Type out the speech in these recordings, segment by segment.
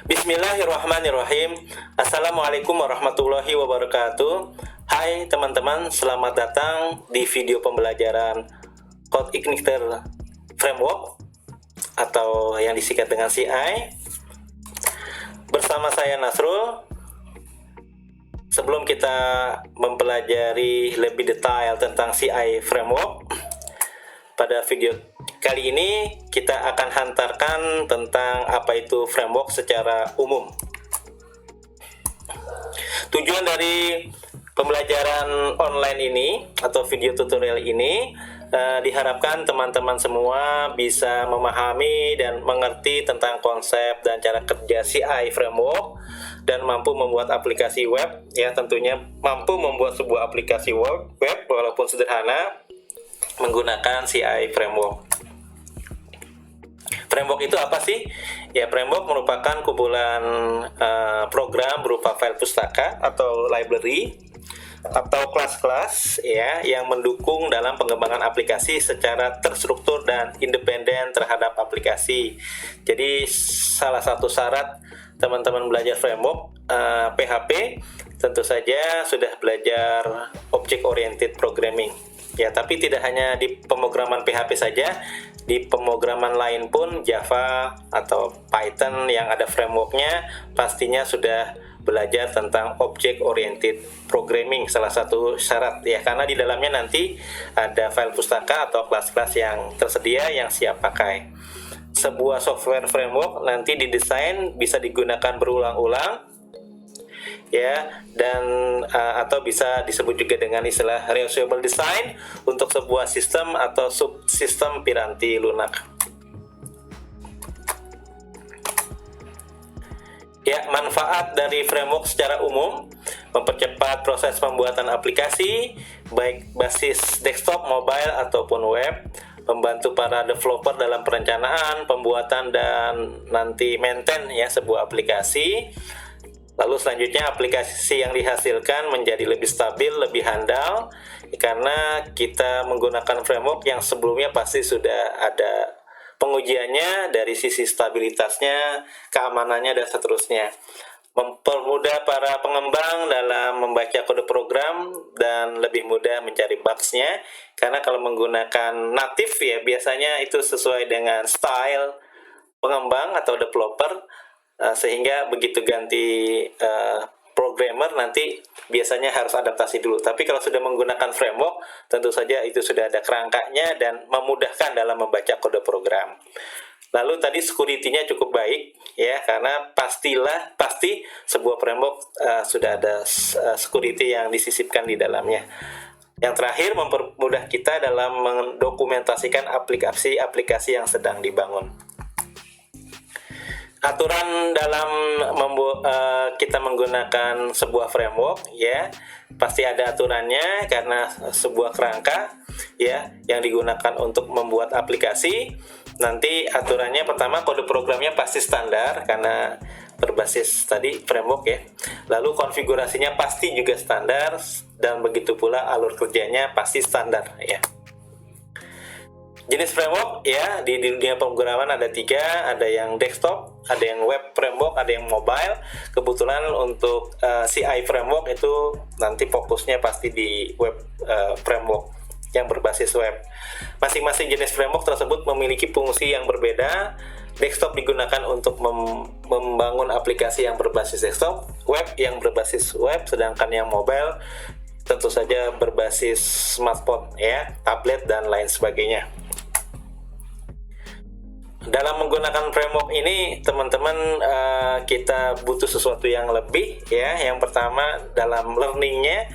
Bismillahirrahmanirrahim. Assalamualaikum warahmatullahi wabarakatuh. Hai teman-teman, selamat datang di video pembelajaran Code Igniter Framework atau yang disingkat dengan CI. Bersama saya Nasrul. Sebelum kita mempelajari lebih detail tentang CI Framework, pada video kali ini kita akan hantarkan tentang apa itu framework secara umum. Tujuan dari pembelajaran online ini atau video tutorial ini diharapkan teman-teman semua bisa memahami dan mengerti tentang konsep dan cara kerja CI Framework dan mampu membuat aplikasi web, ya tentunya mampu membuat sebuah aplikasi web walaupun sederhana menggunakan CI Framework. Framework itu apa sih? Ya, framework merupakan kumpulan program berupa file pustaka atau library atau kelas-kelas ya yang mendukung dalam pengembangan aplikasi secara terstruktur dan independen terhadap aplikasi. Jadi salah satu syarat teman-teman belajar framework PHP tentu saja sudah belajar object oriented programming. Ya, tapi tidak hanya di pemrograman PHP saja, di pemrograman lain pun Java atau Python yang ada frameworknya pastinya sudah belajar tentang object oriented programming, salah satu syarat ya, karena di dalamnya nanti ada file pustaka atau kelas-kelas yang tersedia yang siap pakai. Sebuah software framework nanti didesain bisa digunakan berulang-ulang ya, dan atau bisa disebut juga dengan istilah reusable design untuk sebuah sistem atau subsistem piranti lunak. Ya, manfaat dari framework secara umum mempercepat proses pembuatan aplikasi baik basis desktop, mobile ataupun web, membantu para developer dalam perencanaan, pembuatan dan nanti maintain ya sebuah aplikasi. Lalu selanjutnya aplikasi yang dihasilkan menjadi lebih stabil, lebih handal karena kita menggunakan framework yang sebelumnya pasti sudah ada pengujiannya dari sisi stabilitasnya, keamanannya dan seterusnya. Mempermudah para pengembang dalam membaca kode program dan lebih mudah mencari bugs-nya karena kalau menggunakan native ya biasanya itu sesuai dengan style pengembang atau developer. Sehingga begitu ganti programmer nanti biasanya harus adaptasi dulu. Tapi kalau sudah menggunakan framework, tentu saja itu sudah ada kerangkanya dan memudahkan dalam membaca kode program. Lalu tadi security-nya cukup baik ya, karena pasti sebuah framework sudah ada security yang disisipkan di dalamnya. Yang terakhir, mempermudah kita dalam mendokumentasikan aplikasi-aplikasi yang sedang dibangun. Aturan dalam kita menggunakan sebuah framework ya pasti ada aturannya karena sebuah kerangka ya yang digunakan untuk membuat aplikasi. Nanti aturannya pertama kode programnya pasti standar karena berbasis tadi framework ya. Lalu konfigurasinya pasti juga standar dan begitu pula alur kerjanya pasti standar ya. Jenis framework ya di dunia pemrograman ada 3, ada yang desktop, ada yang web framework, ada yang mobile. Kebetulan untuk CI framework itu nanti fokusnya pasti di web framework yang berbasis web. Masing-masing jenis framework tersebut memiliki fungsi yang berbeda. Desktop digunakan untuk membangun aplikasi yang berbasis desktop, web yang berbasis web, sedangkan yang mobile tentu saja berbasis smartphone ya, tablet dan lain sebagainya. Dalam menggunakan framework ini teman-teman kita butuh sesuatu yang lebih ya. Yang pertama dalam learningnya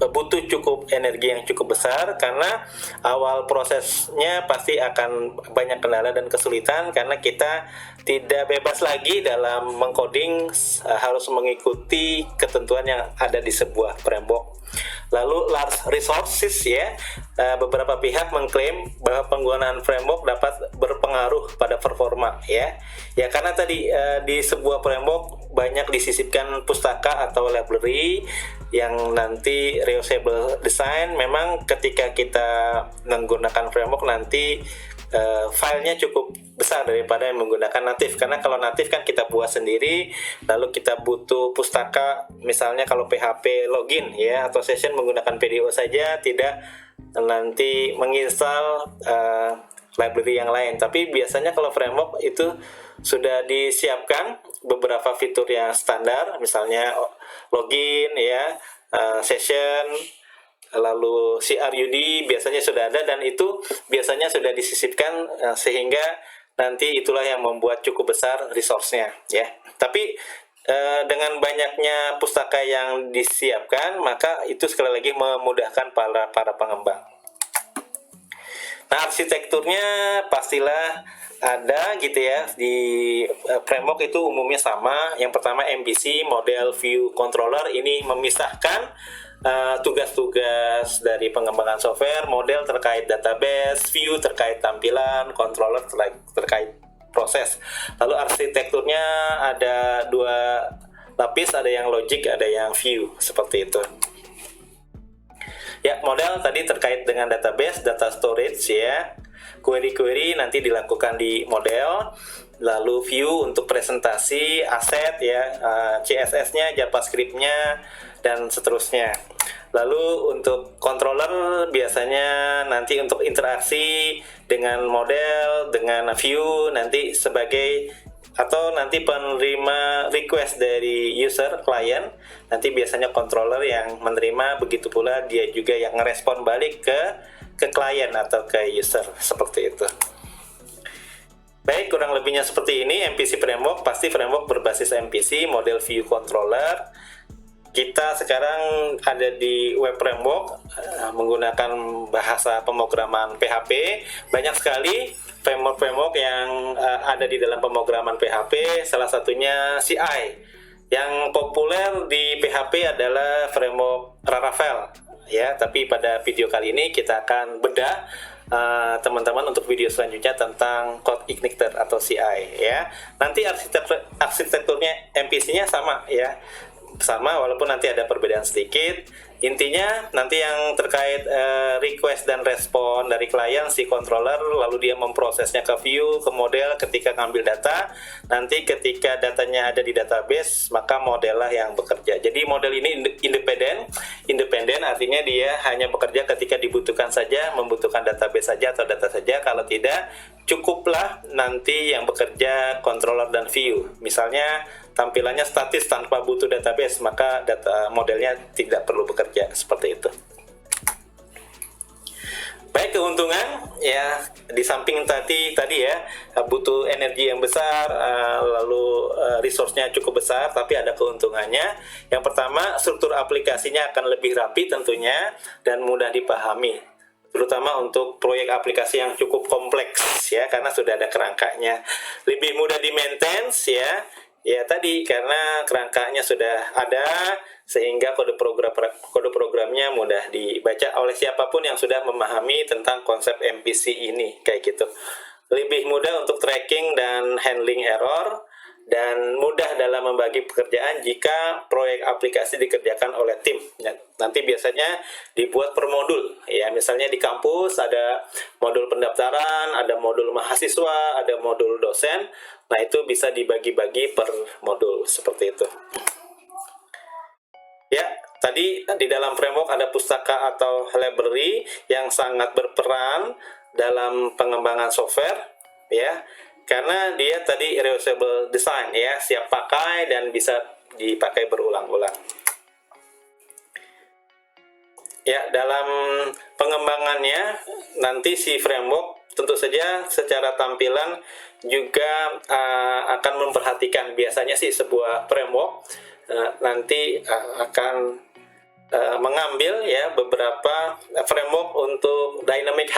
butuh cukup energi yang cukup besar karena awal prosesnya pasti akan banyak kendala dan kesulitan karena kita tidak bebas lagi dalam mengcoding, harus mengikuti ketentuan yang ada di sebuah framework. Lalu large resources ya, beberapa pihak mengklaim bahwa penggunaan framework dapat berpengaruh pada performa ya karena tadi di sebuah framework banyak disisipkan pustaka atau library yang nanti reusable design. Memang ketika kita menggunakan framework nanti filenya cukup besar daripada yang menggunakan native. Karena kalau native kan kita buat sendiri, lalu kita butuh pustaka, misalnya kalau PHP login ya atau session menggunakan PDO saja, tidak nanti menginstal library yang lain. Tapi biasanya kalau framework itu sudah disiapkan beberapa fitur yang standar, misalnya login ya, session, lalu CRUD biasanya sudah ada, dan itu biasanya sudah disisipkan sehingga nanti itulah yang membuat cukup besar resource-nya ya. Tapi dengan banyaknya pustaka yang disiapkan, maka itu sekali lagi memudahkan para pengembang. Nah, arsitekturnya pastilah ada gitu ya. Di framework itu umumnya sama. Yang pertama MVC, Model View Controller, ini memisahkan tugas-tugas dari pengembangan software, model terkait database, view terkait tampilan, controller terkait proses. Lalu arsitekturnya ada dua lapis, ada yang logic, ada yang view, seperti itu. Ya, model tadi terkait dengan database, data storage ya. Query-query nanti dilakukan di model. Lalu view untuk presentasi, aset ya, CSS-nya, JavaScript-nya, dan seterusnya. Lalu untuk controller biasanya nanti untuk interaksi dengan model, dengan view, nanti sebagai atau nanti penerima request dari user, klien, nanti biasanya controller yang menerima, begitu pula dia juga yang ngerespon balik ke klien atau ke user, seperti itu. Baik, kurang lebihnya seperti ini MVC framework. Pasti framework berbasis MVC, model view controller. Kita sekarang ada di web framework menggunakan bahasa pemrograman PHP. Banyak sekali framework yang ada di dalam pemrograman PHP. Salah satunya CI. Yang populer di PHP adalah framework Laravel ya. Tapi pada video kali ini kita akan bedah teman-teman untuk video selanjutnya tentang Code Igniter atau CI ya. Nanti arsitekturnya MVC-nya sama ya. Sama walaupun nanti ada perbedaan sedikit. Intinya nanti yang terkait request dan respon dari klien si controller, lalu dia memprosesnya ke view, ke model ketika ngambil data. Nanti ketika datanya ada di database, maka model lah yang bekerja. Jadi model ini independen artinya dia hanya bekerja ketika dibutuhkan saja, membutuhkan database saja atau data saja. Kalau tidak, cukuplah nanti yang bekerja controller dan view. Misalnya tampilannya statis tanpa butuh database, maka data modelnya tidak perlu bekerja, seperti itu. Baik, keuntungan ya, di samping tadi ya butuh energi yang besar, lalu resource-nya cukup besar, tapi ada keuntungannya. Yang pertama, struktur aplikasinya akan lebih rapi tentunya dan mudah dipahami, terutama untuk proyek aplikasi yang cukup kompleks ya, karena sudah ada kerangkanya. Lebih mudah di-maintenance ya tadi karena kerangkanya sudah ada, sehingga kode programnya mudah dibaca oleh siapapun yang sudah memahami tentang konsep MVC ini, kayak gitu. Lebih mudah untuk tracking dan handling error, dan mudah dalam membagi pekerjaan jika proyek aplikasi dikerjakan oleh tim. Nanti biasanya dibuat per modul ya, misalnya di kampus ada modul pendaftaran, ada modul mahasiswa, ada modul dosen. Nah, itu bisa dibagi-bagi per modul, seperti itu. Ya, tadi di dalam framework ada pustaka atau library yang sangat berperan dalam pengembangan software ya. Karena dia tadi reusable design ya, siap pakai dan bisa dipakai berulang-ulang. Ya, dalam pengembangannya nanti si framework tentu saja secara tampilan juga akan memperhatikan, biasanya sih sebuah framework nanti akan mengambil ya beberapa framework untuk dynamic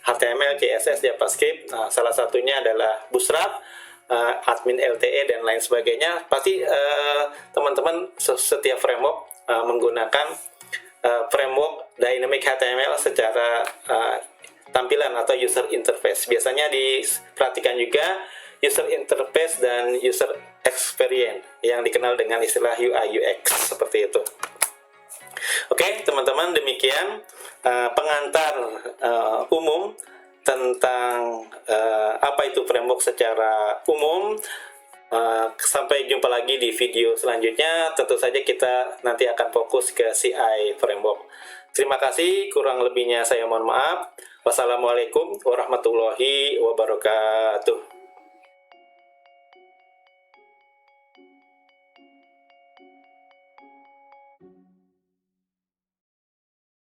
HTML, CSS, JavaScript. Nah, salah satunya adalah Bootstrap, admin LTE dan lain sebagainya. Pasti teman-teman setiap framework menggunakan framework dynamic HTML secara tampilan atau user interface. Biasanya diperhatikan juga user interface dan user experience yang dikenal dengan istilah UI UX, seperti itu. Oke, teman-teman, demikian pengantar umum tentang apa itu framework secara umum. Sampai jumpa lagi di video selanjutnya. Tentu saja kita nanti akan fokus ke CI framework. Terima kasih, kurang lebihnya saya mohon maaf. Wassalamualaikum warahmatullahi wabarakatuh.